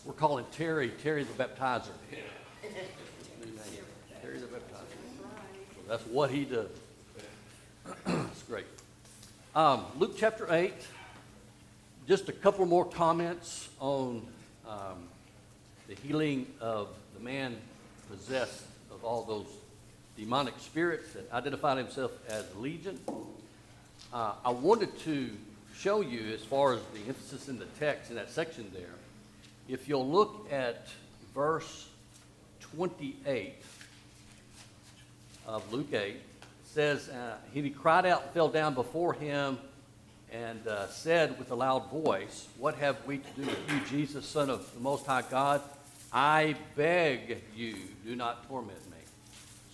We're calling Terry the Baptizer. Terry the Baptizer. So that's what he does. It's great. Luke chapter 8. Just a couple more comments on the healing of the man possessed of all those demonic spirits that identified himself as Legion. I wanted to show you, as far as the emphasis in the text in that section there, if you'll look at verse 28 of Luke 8, it says, he cried out and fell down before him and said with a loud voice, "What have we to do with you, Jesus, Son of the Most High God? I beg you, do not torment me."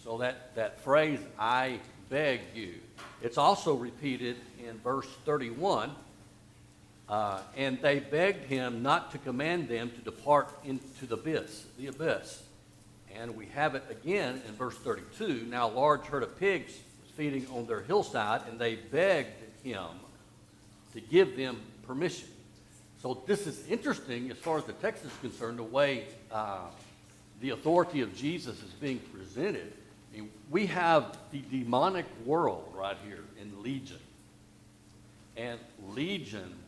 So that phrase, "I beg you," it's also repeated in verse 31. And they begged him not to command them to depart into the abyss. And we have it again in verse 32. Now a large herd of pigs was feeding on their hillside, and they begged him to give them permission. So this is interesting as far as the text is concerned, the way the authority of Jesus is being presented. I mean, we have the demonic world right here in Legion. And Legion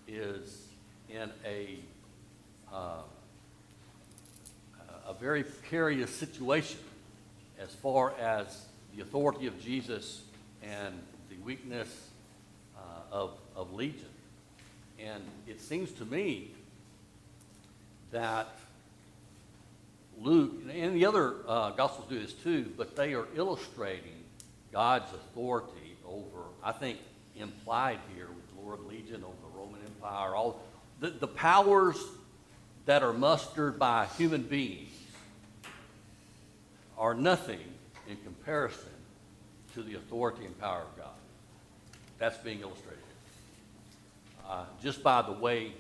is in a very precarious situation as far as the authority of Jesus and the weakness of Legion. And it seems to me that Luke, and the other Gospels do this too, but they are illustrating God's authority over, I think, implied here with the Lord Legion over the Roman Empire, all the powers that are mustered by human beings are nothing in comparison to the authority and power of God. That's being illustrated just by the way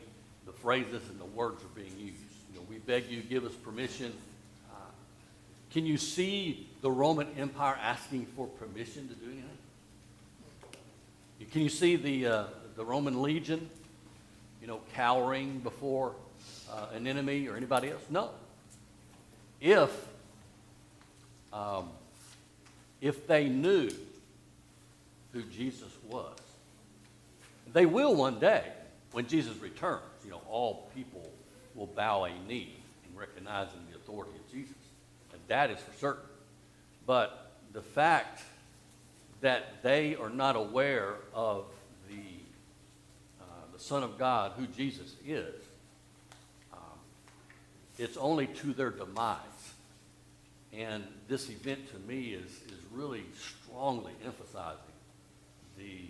the phrases and the words are being used. You know, we beg you, give us permission. Can you see the Roman Empire asking for permission to do anything? Can you see the Roman legion, cowering before an enemy or anybody else? No. If they knew who Jesus was, they will one day when Jesus returns. All people will bow a knee in recognizing the authority of Jesus, and that is for certain. But the fact that they are not aware of the Son of God, who Jesus is, it's only to their demise. And this event to me is really strongly emphasizing the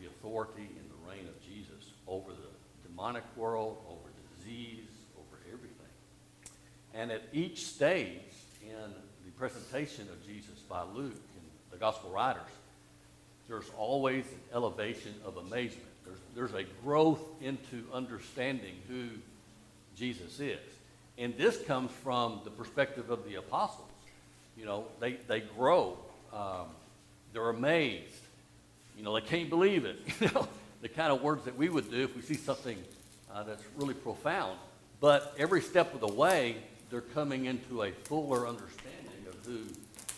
authority and the reign of Jesus over the demonic world, over disease, over everything. And at each stage in the presentation of Jesus by Luke and the gospel writers, there's always an elevation of amazement. There's a growth into understanding who Jesus is. And this comes from the perspective of the apostles. They grow. They're amazed. They can't believe it. The kind of words that we would do if we see something that's really profound. But every step of the way, they're coming into a fuller understanding of who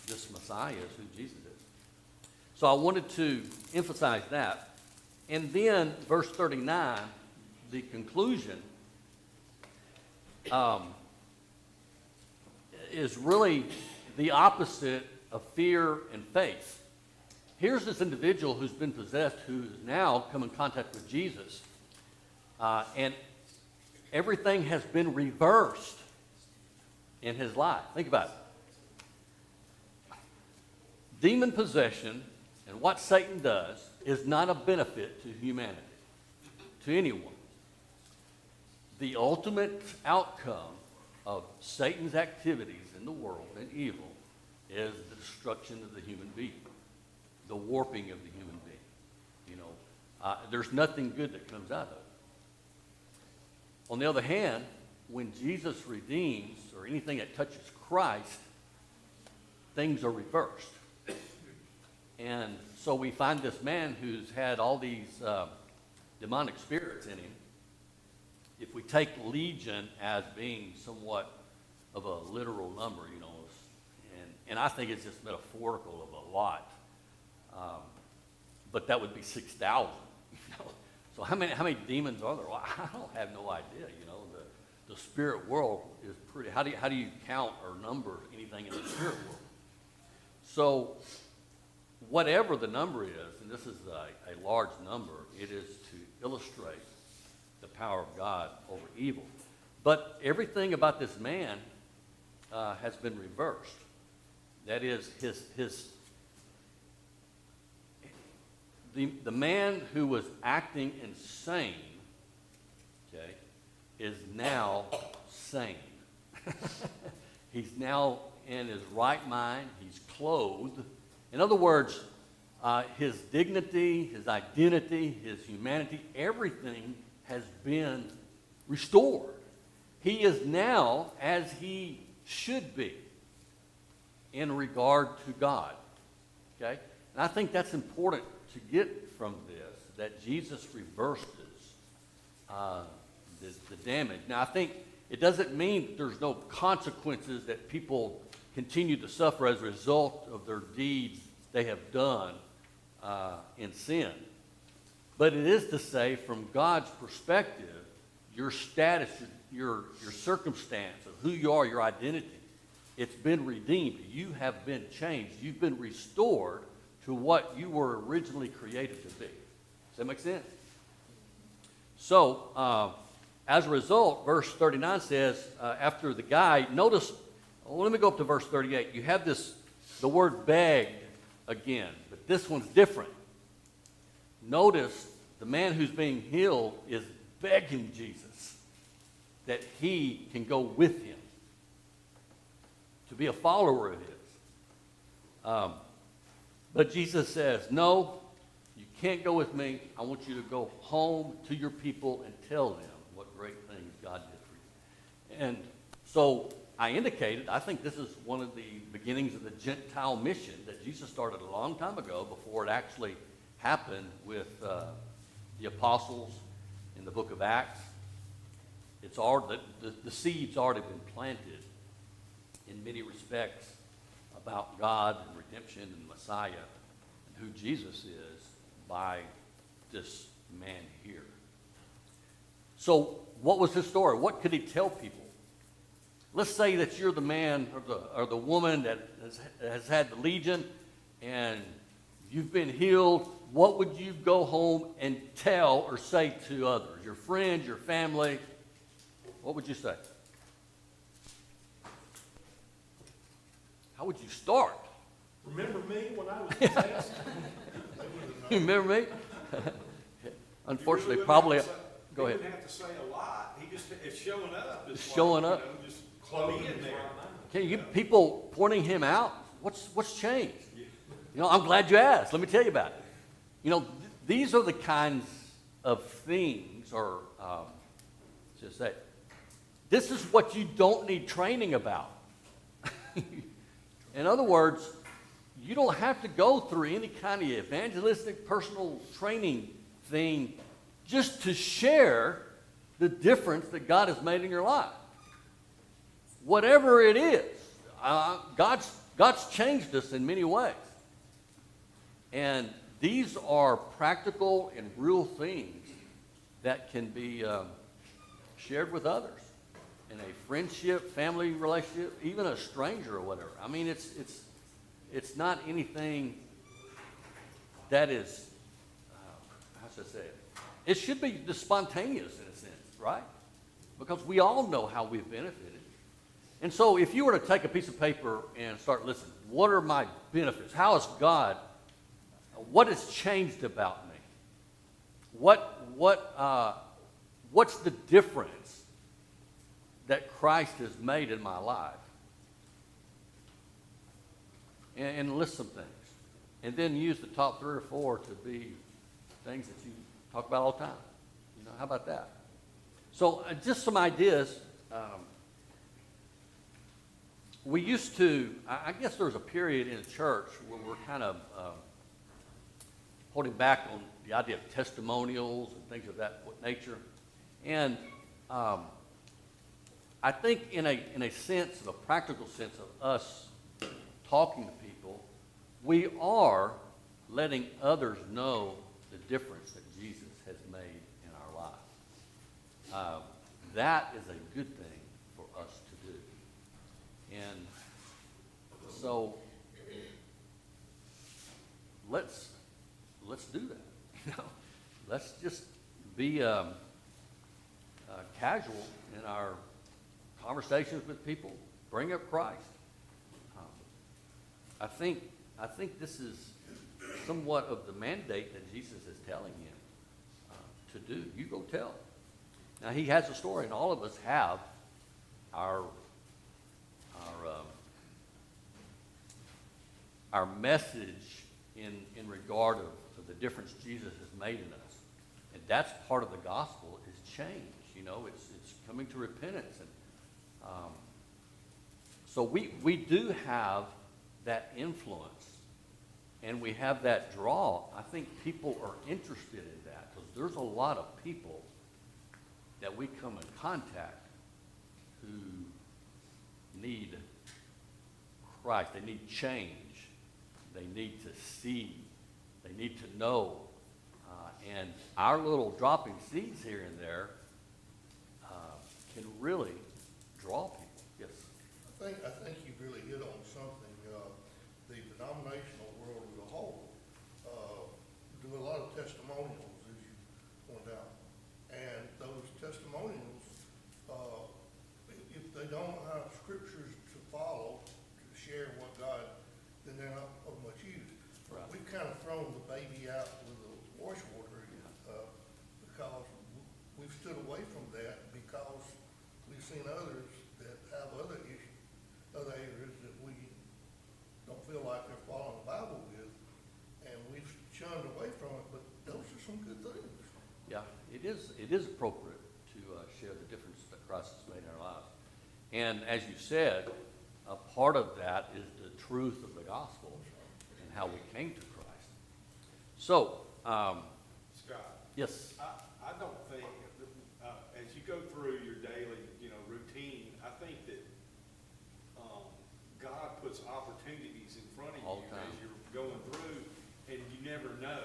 this Messiah is, who Jesus is. So I wanted to emphasize that. And then verse 39, the conclusion, is really the opposite of fear and faith. Here's this individual who's been possessed, who has now come in contact with Jesus, and everything has been reversed in his life. Think about it. Demon possession and what Satan does is not a benefit to humanity, to anyone. The ultimate outcome of Satan's activities in the world and evil is the destruction of the human being, the warping of the human being. There's nothing good that comes out of it. On the other hand, when Jesus redeems, or anything that touches Christ, things are reversed. And so we find this man who's had all these demonic spirits in him. If we take legion as being somewhat of a literal number, and I think it's just metaphorical of a lot, but that would be 6,000. So how many demons are there? Well, I don't have no idea. The spirit world is pretty. How do you count or number anything in the spirit world? So whatever the number is, and this is a large number, it is to illustrate the power of God over evil. But everything about this man has been reversed. That is, the man who was acting insane, okay, is now sane. He's now in his right mind. He's clothed. In other words, his dignity, his identity, his humanity, everything has been restored. He is now as he should be in regard to God. Okay? And I think that's important to get from this, that Jesus reverses the damage. Now, I think it doesn't mean there's no consequences that people continue to suffer as a result of their deeds they have done in sin. But it is to say, from God's perspective, your status, your circumstance of who you are, your identity, it's been redeemed. You have been changed. You've been restored to what you were originally created to be. Does that make sense? So, as a result, verse 39 says, after the guy, notice, let me go up to verse 38. You have the word begged again, but this one's different. Notice the man who's being healed is begging Jesus that he can go with him, to be a follower of his. But Jesus says, no, you can't go with me. I want you to go home to your people and tell them what great things God did for you. And so I indicated, I think this is one of the beginnings of the Gentile mission that Jesus started a long time ago before it actually happened with the apostles in the book of Acts. It's already, the seed's already been planted in many respects about God and redemption and Messiah and who Jesus is by this man here. So what was his story? What could he tell people? Let's say that you're the man or the woman that has had the legion and you've been healed. What would you go home and tell or say to others? Your friends, your family? What would you say? How would you start? Remember me when I was possessed? You remember me? Unfortunately, probably. Go ahead. He wouldn't have to say a lot. He just is showing up. It's showing up. Just close in there. Can you get people pointing him out? What's changed? I'm glad you asked. Let me tell you about it. These are the kinds of things, or just say, this is what you don't need training about. In other words, you don't have to go through any kind of evangelistic personal training thing just to share the difference that God has made in your life. Whatever it is, God's changed us in many ways. And these are practical and real things that can be shared with others in a friendship, family relationship, even a stranger or whatever. I mean, it's not anything that is, how should I say it? It should be just spontaneous in a sense, right? Because we all know how we've benefited. And so if you were to take a piece of paper and start listening, what are my benefits? How is God, what has changed about me? What's the difference that Christ has made in my life? And list some things. And then use the top 3 or 4 to be things that you talk about all the time. How about that? So just some ideas. We used to, I guess there was a period in the church where we're kind of holding back on the idea of testimonials and things of that nature. And I think in a sense, in a practical sense of us talking to people, we are letting others know the difference that Jesus has made in our lives. That is a good thing for us to do. And so let's do that. You know, let's just be casual in our conversations with people. Bring up Christ. I think this is somewhat of the mandate that Jesus is telling him to do. You go tell. Now he has a story, and all of us have our message in regard of the difference Jesus has made in us. And that's part of the gospel is change. You know, it's coming to repentance. And so we do have that influence, and we have that draw. I think people are interested in that because there's a lot of people that we come in contact who need Christ. They need change. They need to see. They need to know. And our little dropping seeds here and there can really draw people. Yes? I think you really hit on something. The denominational world as a whole do a lot of testimonials, as you pointed out. And those testimonials, if they don't have scriptures to follow to share what God, then they're not of much use. Right. We've kind of thrown the baby out with the washwater because we've stood away from that because we've seen others that have other issues, other areas that we don't feel like they're following the Bible with, and we've shunned away from it, but those are some good things. Yeah, it is appropriate to share the difference that Christ has made in our lives. And as you said, a part of that is the truth of the gospel and how we came to Christ. So, Scott, yes. I don't think, as you go through your daily, routine, I think that God puts opportunities in front of All you the time. as you're going through, and you never know.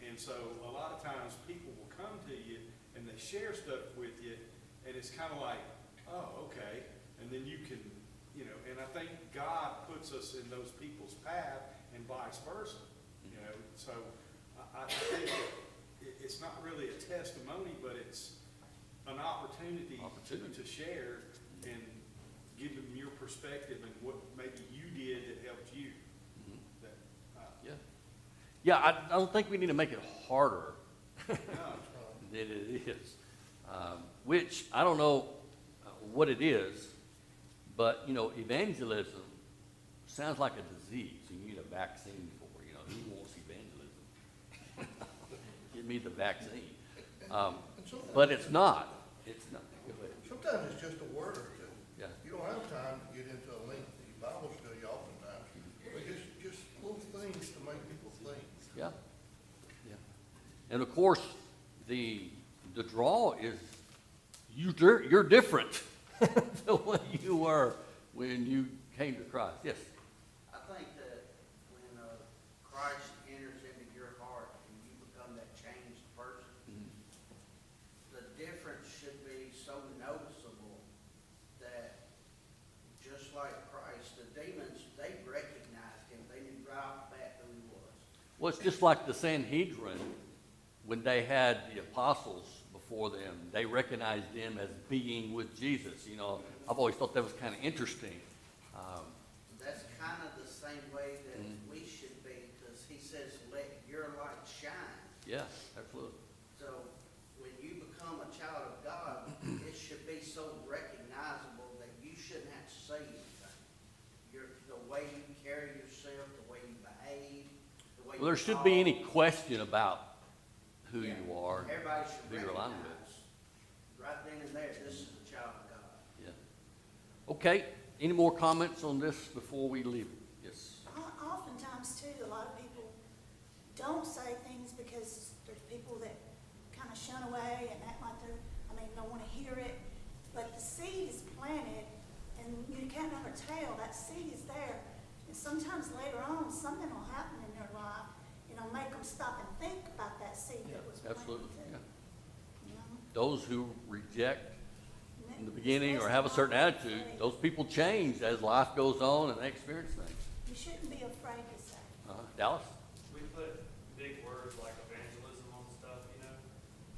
And so a lot of times people will come to you and they share stuff with you, and it's kind of like, oh, okay. And then you can, and I think God puts us in those people's path and vice versa. So I think it's not really a testimony, but it's an opportunity. To share and give them your perspective and what maybe you did that helped you. Mm-hmm. Yeah, I don't think we need to make it harder No. than it is. Which, I don't know what it is, but, evangelism sounds like a disease you need a vaccine for. Who wants evangelism? Give me the vaccine. But it's not. It's not. Go ahead. Sometimes it's just a word or two. Yeah. You don't have time to get into a lengthy Bible study oftentimes, but just little things to make people think. Yeah. And of course, the draw is you're different than what you were when you came to Christ. Yes. I think that when Christ enters into your heart and you become that changed person, the difference should be so noticeable that just like Christ, the demons, they recognized him. They knew right off the bat who he was. Well, it's just like the Sanhedrin, when they had the apostles before them, they recognized them as being with Jesus. I've always thought that was kind of interesting. That's kind of the same way that we should be, because he says, let your light shine. Yeah, absolutely. So when you become a child of God, it should be so recognizable that you shouldn't have to say anything. The way you carry yourself, the way you behave, the way Well, there you shouldn't be talk. any question about who Yeah. you are, Everybody should who you're aligned with. recognize right then and there, this is a child of God. Yeah. Okay. Any more comments on this before we leave? Yes. Oftentimes, too, a lot of people don't say things because there's people that kind of shun away and act like don't want to hear it. But the seed is planted, and you can't never tell, that seed is there. And sometimes later on, something will happen in their life, make them stop and think about that seed that was planted. Absolutely, yeah. You know? Those who reject And in the beginning or have a certain attitude, those people change as life goes on and they experience things. You shouldn't be afraid to say. Dallas? We put big words like evangelism on stuff,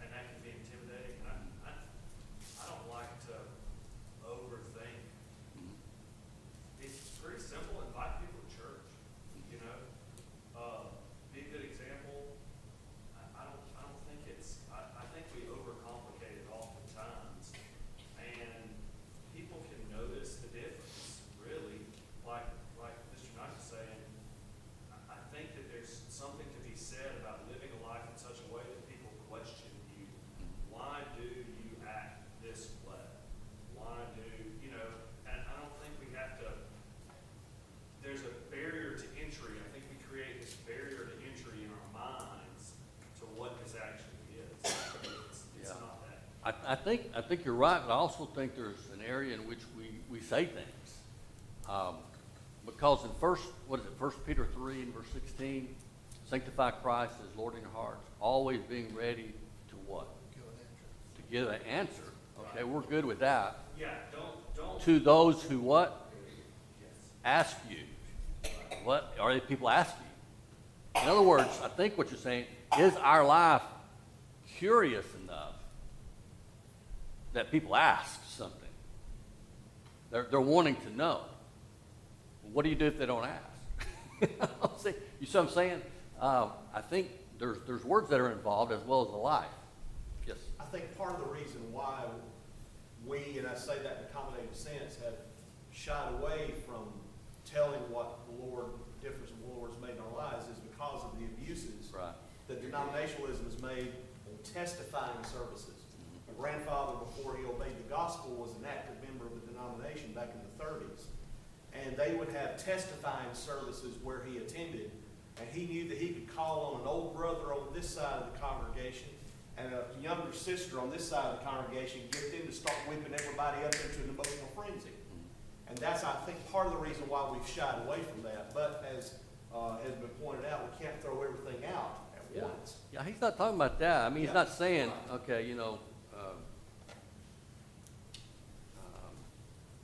and that can be intimidating. I don't like to overthink. It's pretty simple. Invite people to church, be a good example. I don't think I think we overcomplicate it oftentimes, and people can notice the difference, really. Like Mr. Knight was saying, I think that there's something to be said about living a life in such a way that people question you. Why do you act this way? Why do, and I don't think we have to, there's a barrier to entry. I think we create this barrier to entry in our minds to what this actually is. It's Yeah. not that. I think you're right, but I also think there's an area in which we say things. Because in First Peter 3 and verse 16, sanctify Christ as Lord in your hearts, always being ready to what? To give an answer. Okay, we're good with that. Yeah, don't. To those who what? Yes. Ask you. What are the people asking? In other words, I think what you're saying is our life curious enough that people ask something. They're wanting to know. What do you do if they don't ask? You see what I'm saying? I think there's words that are involved as well as the life. Yes. I think part of the reason why we, and I say that in a accommodating sense, have shied away from telling what the difference of the Lord's made in our lives is because of the abuses Right. that denominationalism has made in testifying services. My grandfather, before he obeyed the gospel, was an active member of the denomination back in the 30s. And they would have testifying services where he attended, and he knew that he could call on an old brother on this side of the congregation and a younger sister on this side of the congregation, get them to start whipping everybody up into an emotional frenzy. And that's, I think, part of the reason why we've shied away from that. But as has been pointed out, we can't throw everything out at once. Yeah, he's not talking about that. I mean, he's not saying, okay,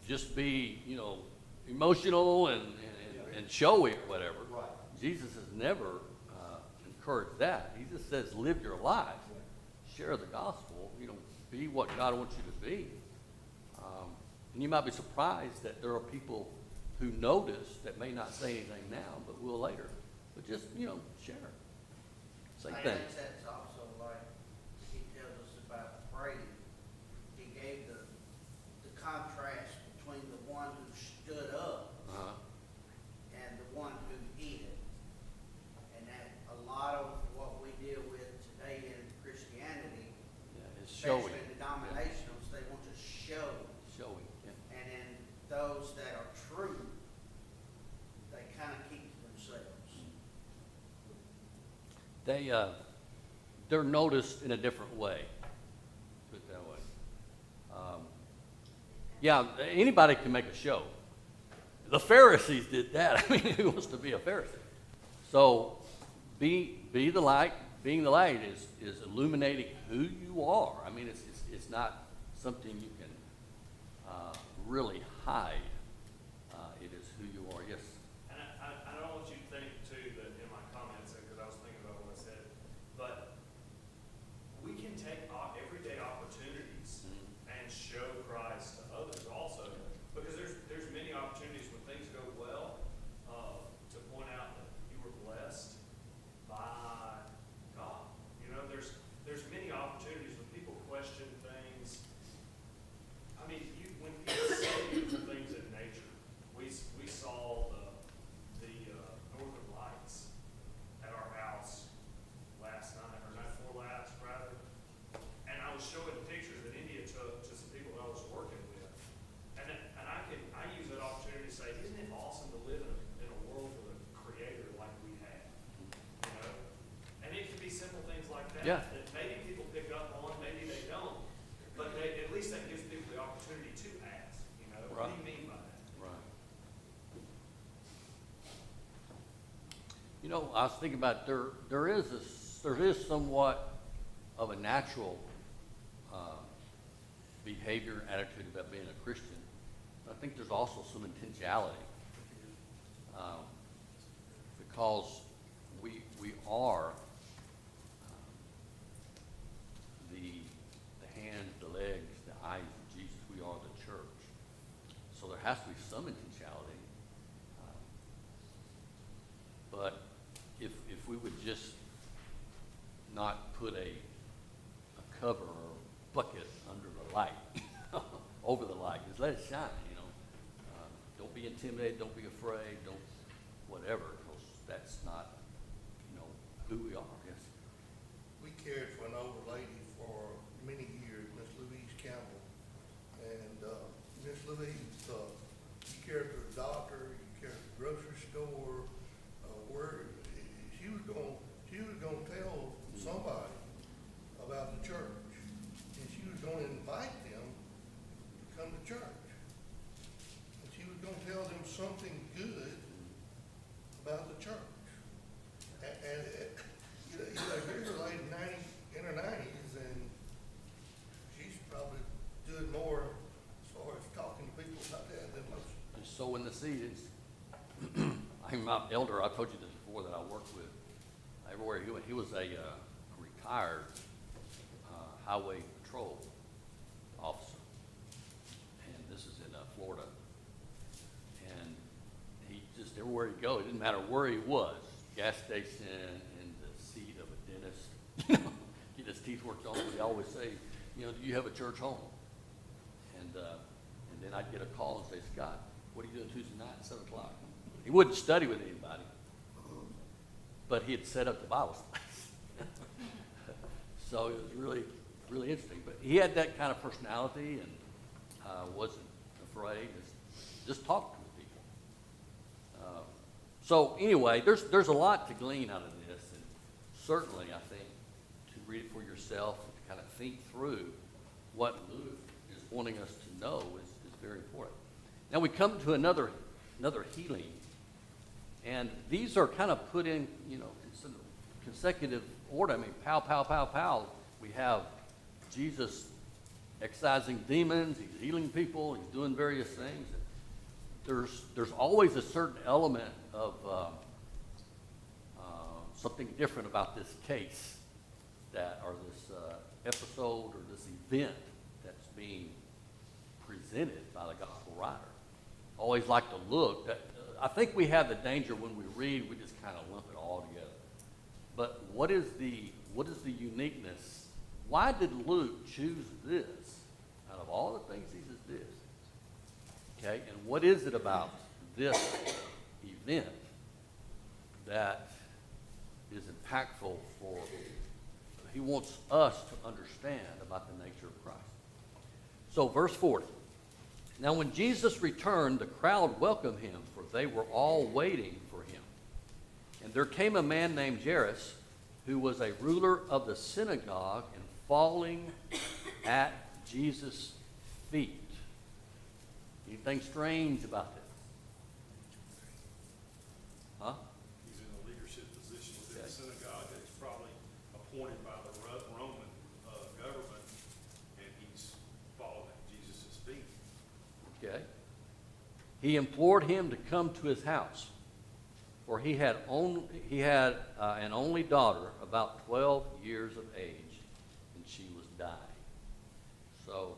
just be, emotional and showy or whatever. Right. Jesus has never encouraged that. He just says, live your life, share the gospel, be what God wants you to be. And you might be surprised that there are people who notice that may not say anything now, but will later. But just, share. Say I things. think that's also like he tells us about praying. He gave the contrast between the one who stood up Uh-huh. and the one who hid. And that a lot of what we deal with today in Christianity, Yeah, it's showy. especially in denominationals, they want to show. Showy, yeah. And then those that are true, they kind of keep to themselves. They're noticed in a different way. Put it that way. Yeah, anybody can make a show. The Pharisees did that. I mean, who wants to be a Pharisee? So, be the light. Being the light is illuminating who you are. I mean, it's not something you can really hide. It is who you are. Yes. And I don't want you to think, too, that in my comments, because I was thinking about what I said, but we can take everyday opportunities and show Christ to others also, because there's many opportunities when things go well to point out that you were blessed by God. There's many opportunities when people question things. I mean, when people see beautiful things in nature, we saw the like that. Yeah. That maybe people pick up on, maybe they don't, but they, at least that gives people the opportunity to ask, you know, what do you mean by that? Right. You know, I was thinking about there is somewhat of a natural behavior and attitude about being a Christian. I think there's also some intentionality because we are the hands, the legs, the eyes of Jesus. We are the church. So there has to be some intentionality. But if we would just not put a cover or bucket under the light, over the light, just let it shine, you know. Don't be intimidated, don't be afraid, don't whatever, because that's not, you know, who we are, yes. We cared for an older lady for many years, Miss Louise Campbell. And Miss Louise, you cared for the doctor, you cared for the grocery store, where she was gonna tell somebody about the church. And she was gonna invite them to come to church. And she was gonna tell them something good about the church. And here's a lady in her 90s, and she's probably doing more as far as talking to people about that than most. Just sowing the seeds. I'm my elder. I've told you this before that I worked with. Everywhere he went, he was a retired highway patrol officer, and this is in Florida. And he just everywhere he go, it didn't matter where he was, gas station, in the seat of a dentist, you know, get his teeth worked on. They always say, you know, do you have a church home? And then I'd get a call and say, Scott, what are you doing Tuesday night at 7 o'clock? He wouldn't study with anybody, but he had set up the Bible studies. So it was really, really interesting. But he had that kind of personality and wasn't afraid. Just talked to people. So anyway, there's a lot to glean out of this, and certainly I think to read it for yourself and to kind of think through what Luke is wanting us to know is very important. Now we come to another healing. And these are kind of put in, you know, consecutive order. I mean, pow, pow, pow, pow. We have Jesus excising demons. He's healing people. He's doing various things. There's always a certain element of something different about this case or this episode or this event that's being presented by the gospel writer. Always like to look. I think we have the danger when we read, we just kind of lump it all together. But what is the uniqueness? Why did Luke choose this out of all the things he just did? Okay, and what is it about this event that is impactful he wants us to understand about the nature of Christ. So verse 40. Now when Jesus returned, the crowd welcomed him, for they were all waiting for him. And there came a man named Jairus, who was a ruler of the synagogue, and falling at Jesus' feet. Anything strange about this? Huh? He's in a leadership position within the synagogue that's probably appointed by the Roman government, and he's falling at Jesus' feet. Okay. He implored him to come to his house, for he had an only daughter, about 12 years of age, and she was dying. So,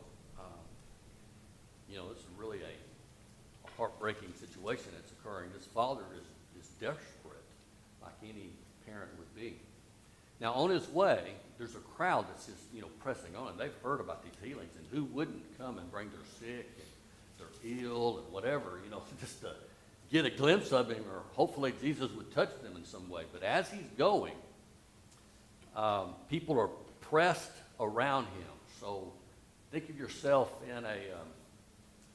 this is really a heartbreaking situation that's occurring. This father is desperate, like any parent would be. Now, on his way, there's a crowd that's just, pressing on. They've heard about these healings, and who wouldn't come and bring their sick and they're ill and whatever, just to get a glimpse of him, or hopefully Jesus would touch them in some way. But as he's going, people are pressed around him. So think of yourself in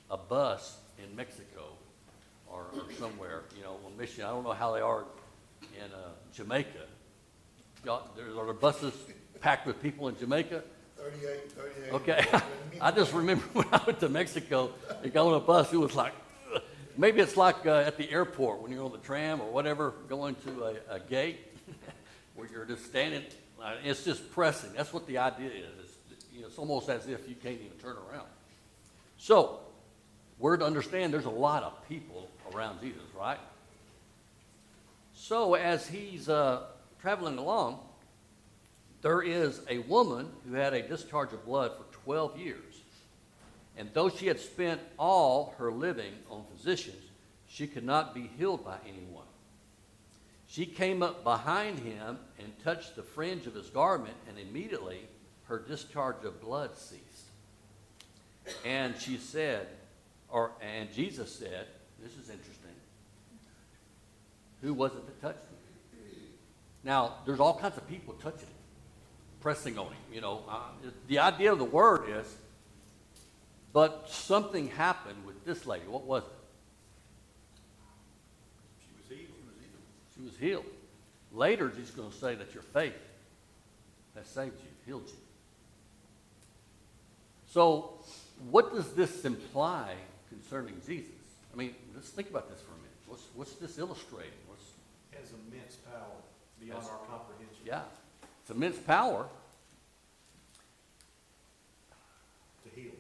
a bus in Mexico or somewhere, on mission. I don't know how they are in Jamaica, Are there buses packed with people in Jamaica? 38. Okay, I just remember when I went to Mexico and got on a bus, it was like, ugh. Maybe it's like at the airport when you're on the tram or whatever, going to a gate where you're just standing. It's just pressing. That's what the idea is. It's almost as if you can't even turn around. So, we're to understand there's a lot of people around Jesus, right? So, as he's traveling along, there is a woman who had a discharge of blood for 12 years. And though she had spent all her living on physicians, she could not be healed by anyone. She came up behind him and touched the fringe of his garment, and immediately her discharge of blood ceased. And she said, and Jesus said, this is interesting, who was it that touched me? Now, there's all kinds of people touching him, pressing on him, The idea of the word is, but something happened with this lady. What was it? She was healed. She was healed. Later, he's going to say that your faith has saved you, healed you. So, what does this imply concerning Jesus? I mean, let's think about this for a minute. What's this illustrating? Has immense power beyond our comprehension. Yeah, it's immense power To heal.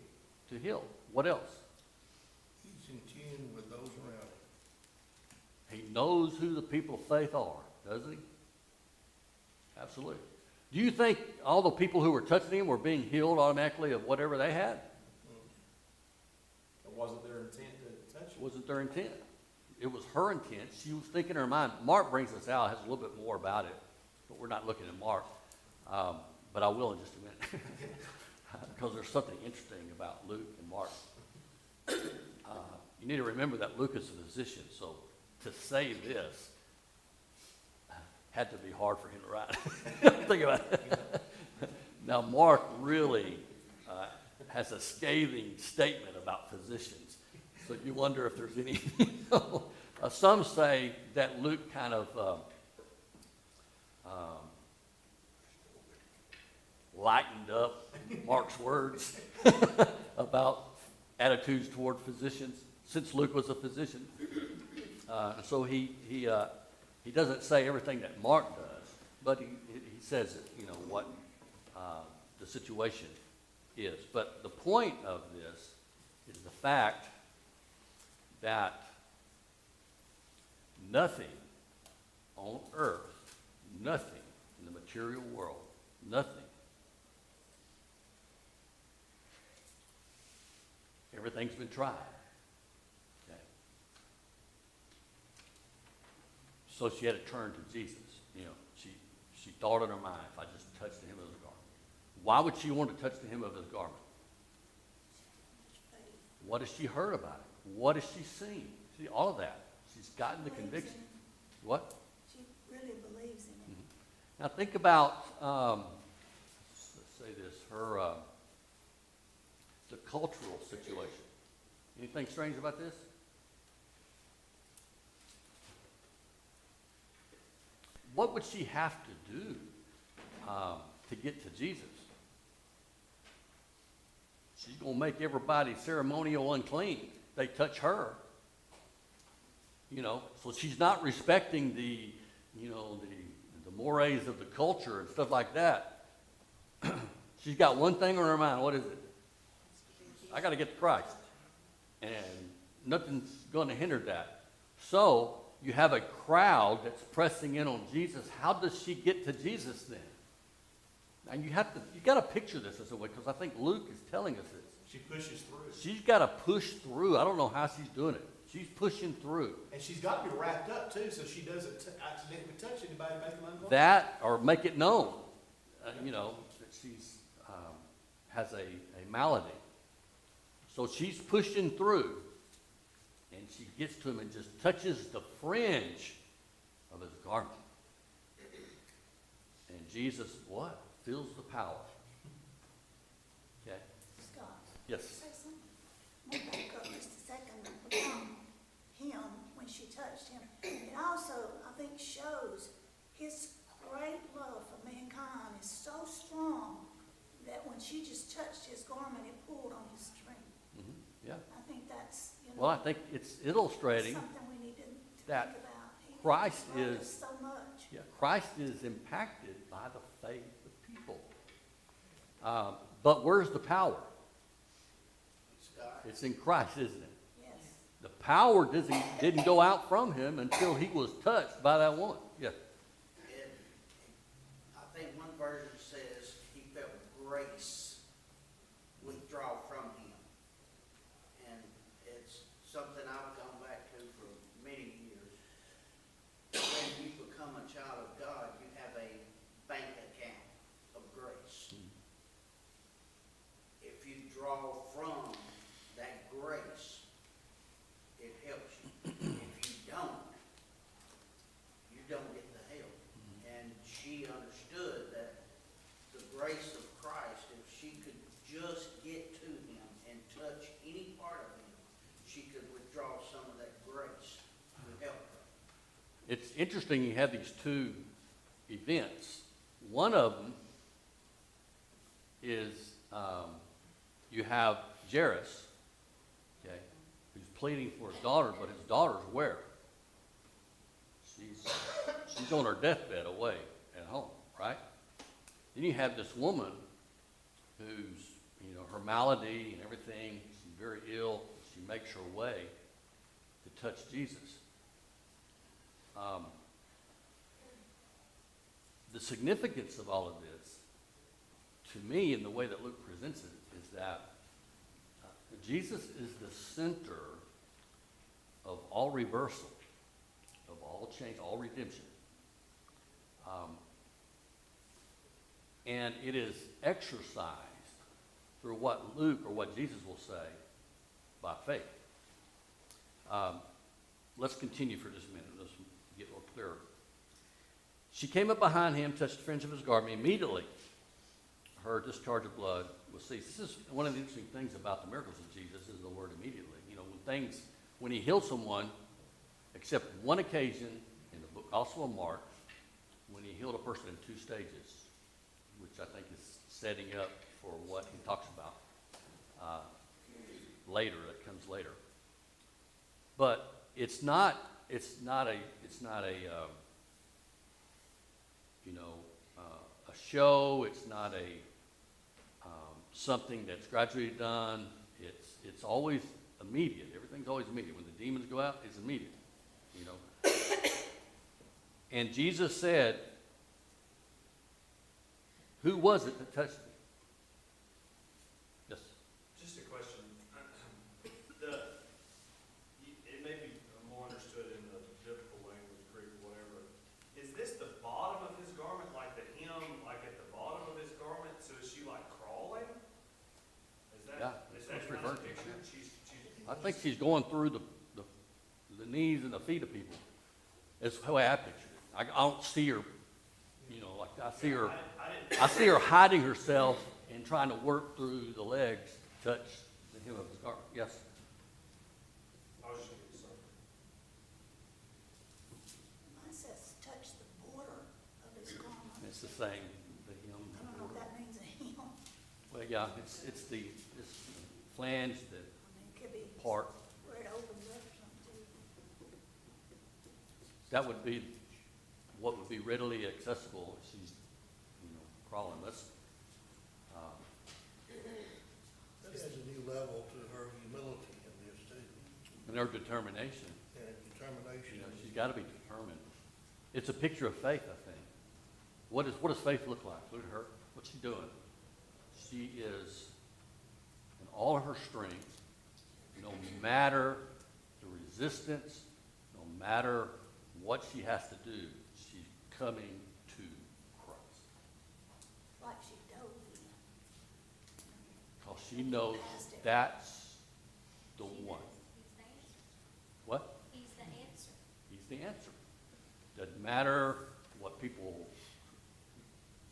to heal. What else? He's in tune with those around him. He knows who the people of faith are, doesn't he? Absolutely. Do you think all the people who were touching him were being healed automatically of whatever they had? It wasn't their intent to touch It it. wasn't their intent. It was her intent. She was thinking in her mind. Mark brings us out, has a little bit more about it, but we're not looking at Mark. But I will in just a minute. Because there's something interesting about Luke and Mark. You need to remember that Luke is a physician, so to say this had to be hard for him to write. Think about it. Now, Mark really has a scathing statement about physicians. So you wonder if there's any, some say that Luke kind of lightened up Mark's words about attitudes toward physicians, since Luke was a physician. So he doesn't say everything that Mark does, but he says, what the situation is. But the point of this is the fact that nothing on earth, nothing in the material world, nothing, everything's been tried. Okay. So she had to turn to Jesus. She thought in her mind, if I just touched the hem of his garment. Why would she want to touch the hem of his garment? What has she heard about it? What has she seen? See, all of that. She's gotten the conviction. What? She really believes in it. Now think about, let's say this, her, the cultural situation. Anything strange about this? What would she have to do to get to Jesus? She's going to make everybody ceremonial unclean. They touch her. So she's not respecting the mores of the culture and stuff like that. She's got one thing on her mind. What is it? I got to get to Christ. And nothing's going to hinder that. So you have a crowd that's pressing in on Jesus. How does she get to Jesus then? And you got to picture this as a way, because I think Luke is telling us this. She pushes through. She's got to push through. I don't know how she's doing it. She's pushing through. And she's got to be wrapped up, too, so she doesn't accidentally touch anybody and make them uncomfortable. That, or make it known, that she's has a malady. So she's pushing through, and she gets to him and just touches the fringe of his garment. And Jesus, what? Feels the power. Okay? Scott. Yes. Say something. We'll back up just a second about him when she touched him. It also, I think, shows his great love for when she just touched his garment, it pulled on his strength. Yeah. I think that's, Well, I think it's illustrating something we need to that think about. Christ He loved is- us so much. Yeah, Christ is impacted by the faith of people. But where's the power? It's in Christ, isn't it? Yes. The power didn't go out from him until he was touched by that woman. Yeah. I think one version says he felt grace withdraw from him. And it's something I've gone back to for many years. When you become a child of God, you have a bank account of grace. If you draw from that grace, it helps you. If you don't get the help. And she understood that the grace of Christ, if she could just get to him and touch any part of him, she could withdraw some of that grace to help her. It's interesting you have these two events. One of them is you have Jairus, okay, who's pleading for his daughter, but his daughter's where? She's on her deathbed away at home, right? Then you have this woman who's, her malady and everything, she's very ill. She makes her way to touch Jesus. The significance of all of this, to me, in the way that Luke presents it, is that Jesus is the center of all reversal, of all change, all redemption. And it is exercised through what Luke or what Jesus will say by faith. Let's continue for just a minute. Let's get more clearer. She came up behind him, touched the fringe of his garment. Immediately, her discharge of blood was ceased. This is one of the interesting things about the miracles of Jesus is the word immediately. When he healed someone, except one occasion in the book, also of Mark, when he healed a person in 2 stages, which I think is setting up for what he talks about later. That comes later. But it's not a show. It's not something that's gradually done. It's always immediate. Everything's always immediate. When the demons go out, it's immediate. And Jesus said, "Who was it that touched me?" Yes. Just a question. It may be more understood in the biblical language, Greek, whatever. Is this the bottom of his garment, like the hem, like at the bottom of his garment? So is she like crawling? Yeah, Is that's that what's kind of referred to. picture? I think she's going through the knees and the feet of people. That's the way I picture it. I don't see her, like I see her. I see her hiding herself and trying to work through the legs to touch the hem of his garment. Yes. I was just gonna say. Mine says touch the border of his garment. It's the same. The hem. I don't know if that means a hem. Well, yeah, it's this flange, the I mean, it could be part. where it opens up or something too. That would be what would be readily accessible if she's, crawling. That adds a new level to her humility in this too, And her determination. and determination. She's got to be determined. It's a picture of faith, I think. What does faith look like? Look at her. What's she doing? She is, in all of her strength, no matter the resistance, no matter what she has to do, she's coming to Christ. Like she dove in. Because she knows that's the one. What? He's the answer. He's the answer. Doesn't matter what people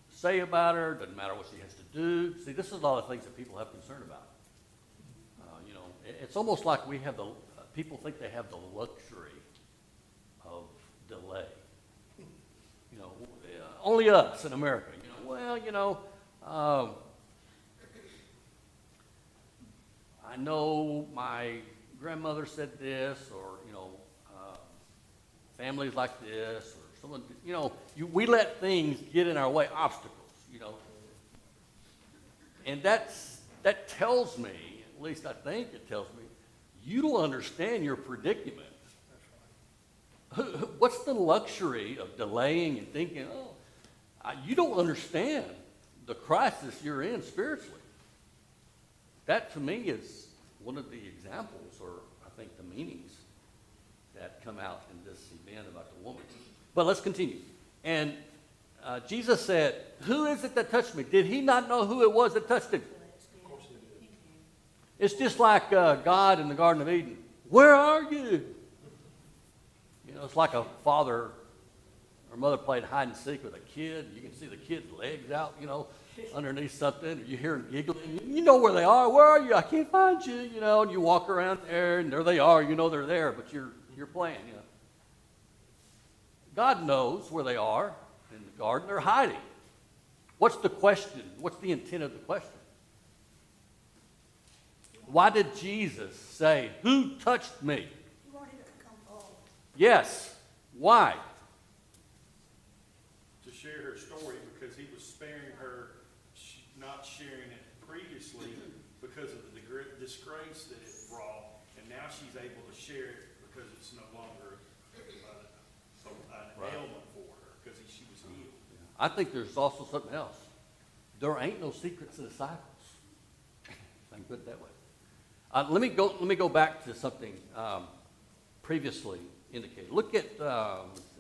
say about her, doesn't matter what she has to do. See, this is a lot of things that people have concern about. It's almost like we have people think they have the luxury of delay. Only us in America. I know my grandmother said this, or, families like this, or someone, we let things get in our way, obstacles. And that tells me, at least I think it tells me, you don't understand your predicament. What's the luxury of delaying and thinking, you don't understand the crisis you're in spiritually. That, to me, is one of the examples, or I think the meanings, that come out in this event about the woman. But let's continue. And Jesus said, who is it that touched me? Did he not know who it was that touched him? Of course he did. It's just like God in the Garden of Eden. Where are you? It's like a father or mother played hide and seek with a kid. You can see the kid's legs out, underneath something. You hear them giggling. You know where they are. Where are you? I can't find you, And you walk around there, and there they are. You know they're there, but you're playing, God knows where they are in the garden. They're hiding. What's the question? What's the intent of the question? Why did Jesus say, who touched me? He wanted her to come forward. Yes. Why? To share her story, because he was sparing her, not sharing it previously because of the disgrace that it brought, and now she's able to share it because it's no longer an ailment for her, because she was healed. I think there's also something else. There ain't no secrets to disciples. I can put it that way. Let me go back to something previously indicated. Look at let's see.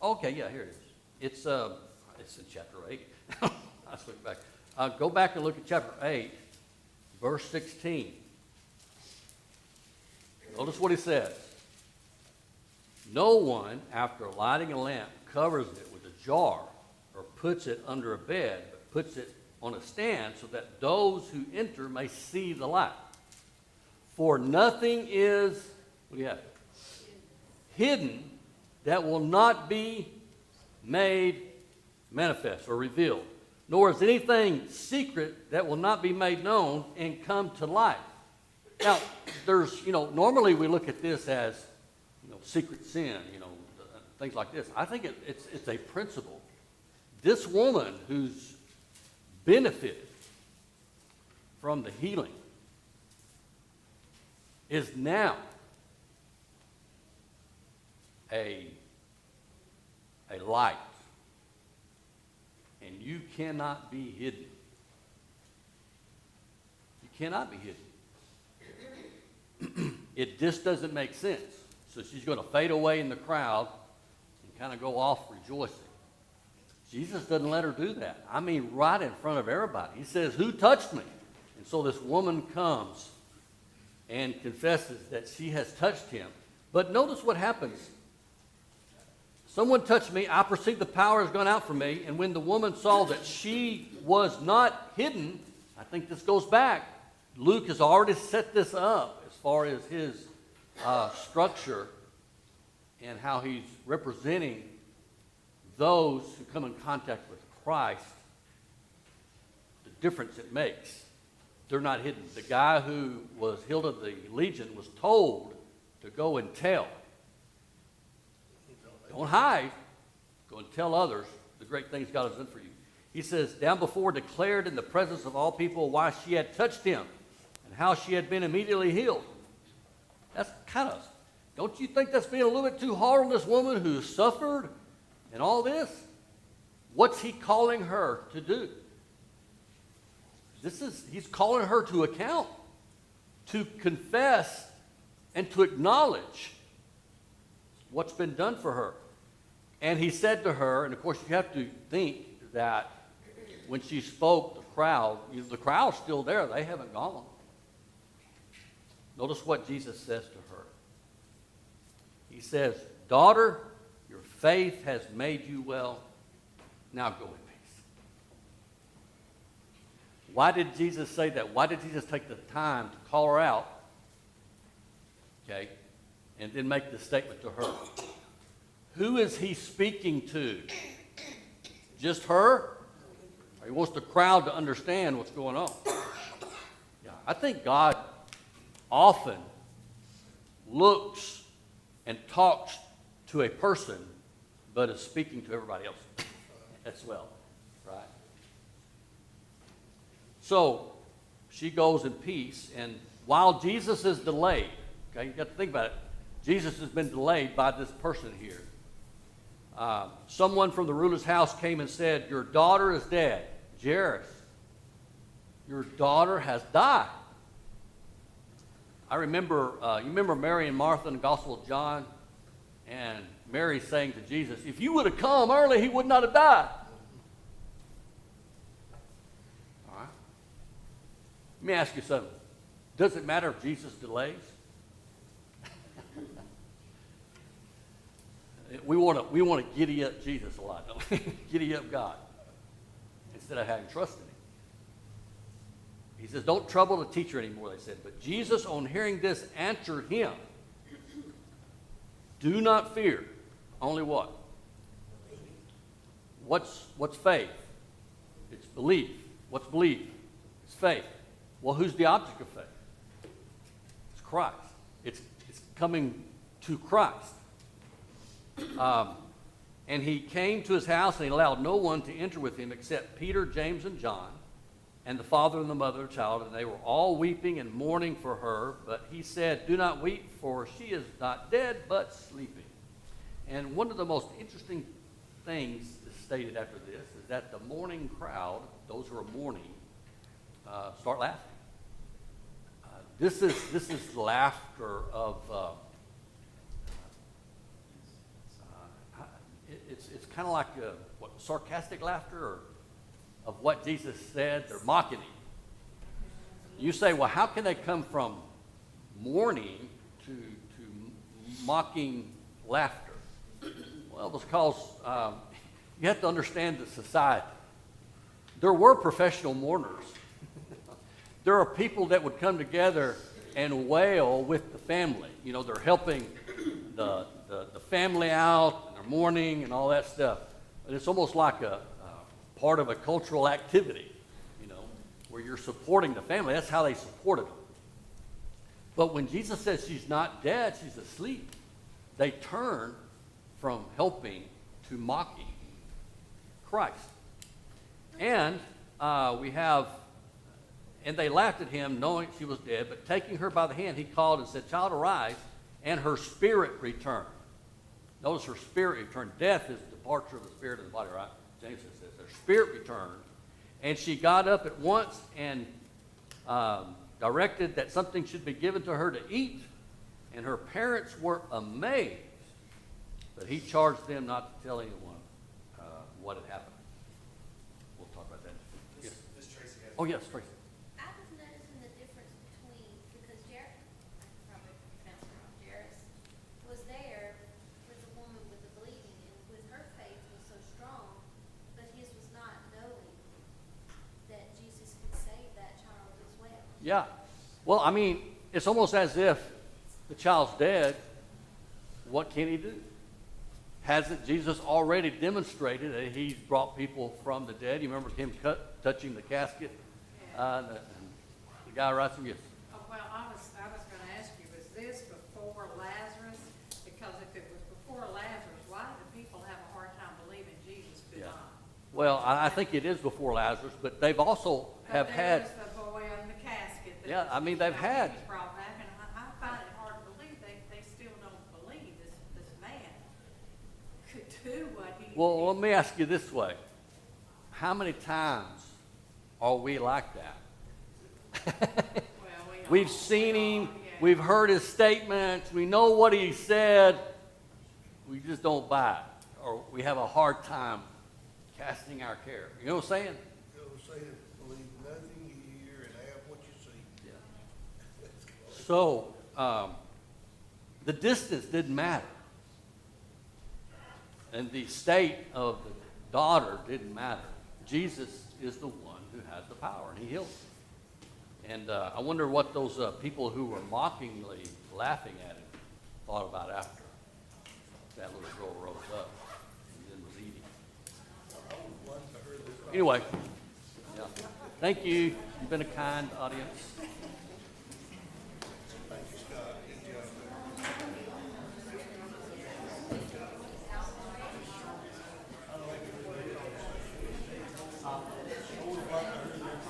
Okay, yeah, here it is. It's in chapter 8. I switched back. Go back and look at chapter 8, verse 16. Notice what he says. No one, after lighting a lamp, covers it with a jar or puts it under a bed, but puts it on a stand so that those who enter may see the light. For nothing is, what do you have? Hidden that will not be made manifest or revealed, nor is anything secret that will not be made known and come to light. Now, there's, normally we look at this as, secret sin, things like this. I think it's a principle. This woman who's benefited from the healing is now a light, and you cannot be hidden. You cannot be hidden. It just doesn't make sense. So she's going to fade away in the crowd and kind of go off rejoicing. Jesus doesn't let her do that. I mean, right in front of everybody. He says, who touched me? And so this woman comes and confesses that she has touched him. But notice what happens. Someone touched me. I perceived the power has gone out from me. And when the woman saw that she was not hidden, I think this goes back. Luke has already set this up as far as his structure and how he's representing those who come in contact with Christ, the difference it makes. They're not hidden. The guy who was healed of the legion was told to go and tell. Don't hide. Go and tell others the great things God has done for you. He says, down before declared in the presence of all people why she had touched him and how she had been immediately healed. That's kind of, don't you think that's being a little bit too hard on this woman who suffered and all this? What's he calling her to do? He's calling her to account, to confess and to acknowledge what's been done for her. And he said to her, and of course you have to think that when she spoke, the crowd's still there. They haven't gone. Notice what Jesus says to her. He says, daughter, your faith has made you well. Now go in peace. Why did Jesus say that? Why did Jesus take the time to call her out, okay, and then make the statement to her? Who is he speaking to? Just her? Or he wants the crowd to understand what's going on? Yeah, I think God often looks and talks to a person, but is speaking to everybody else as well, right? So she goes in peace, and while Jesus is delayed, okay, you got to think about it. Jesus has been delayed by this person here. Someone from the ruler's house came and said, "Your daughter is dead." Jairus, your daughter has died. I remember, you remember Mary and Martha in the Gospel of John? And Mary saying to Jesus, "If you would have come early, he would not have died." All right. Let me ask you something. Does it matter if Jesus delays? We want to giddy up Jesus a lot, don't we? Giddy up God instead of having trust in him. He says, "Don't trouble the teacher anymore," they said. But Jesus, on hearing this, answered him, "Do not fear." Only what? What's faith? It's belief. What's belief? It's faith. Well, who's the object of faith? It's Christ. It's coming to Christ. And he came to his house, and he allowed no one to enter with him except Peter, James, and John, and the father and the mother of the child. And they were all weeping and mourning for her. But he said, "Do not weep, for she is not dead, but sleeping." And one of the most interesting things stated after this is that the mourning crowd, those who are mourning, start laughing. This is laughter of it's kind of like sarcastic laughter, or of what Jesus said. They're mocking him. You say, well, how can they come from mourning to mocking laughter? Well, because you have to understand the society. There were professional mourners. There are people that would come together and wail with the family. You know, they're helping the family out, and they're mourning and all that stuff. But it's almost like a part of a cultural activity, you know, where you're supporting the family. That's how they supported them. But when Jesus says she's not dead, she's asleep, they turn from helping to mocking Christ. And and they laughed at him, knowing she was dead, but taking her by the hand, he called and said, "Child, arise," and her spirit returned. Notice her spirit returned. Death is the departure of the spirit of the body, right? James says her spirit returned, and she got up at once and directed that something should be given to her to eat, and her parents were amazed. But he charged them not to tell anyone what had happened. We'll talk about that. Yes. This Tracy has. Oh, yes, Tracy. I was noticing the difference between, because Jairus, I probably pronounced it wrong, Jairus was there with the woman with the bleeding, and with her faith was so strong, but his was not knowing that Jesus could save that child as well. Yeah. Well, I mean, it's almost as if the child's dead. What can he do? Hasn't Jesus already demonstrated that he's brought people from the dead? You remember him touching the casket? The guy writes him, yes. Oh, well, I was going to ask you, was this before Lazarus? Because if it was before Lazarus, why do people have a hard time believing Jesus could Yeah. not? Well, I think it is before Lazarus, but they've also have But had. there was the boy in the casket. That Yeah, I mean, they've he had. was brought back, and I find it hard to believe they still don't believe this man could do what he Well, did. let me ask you this way. How many times are we like that? Well, We've seen him. We've heard his statements. We know what he said. We just don't buy it. Or we have a hard time casting our care. You know what I'm saying? You know, saying, believe nothing you hear and have what you see. Yeah. So, the distance didn't matter. And the state of the daughter didn't matter. Jesus is the one who has the power, and he heals her. And I wonder what those people who were mockingly laughing at him thought about after that little girl rose up and then was eating. Anyway, yeah. Thank you. You've been a kind audience.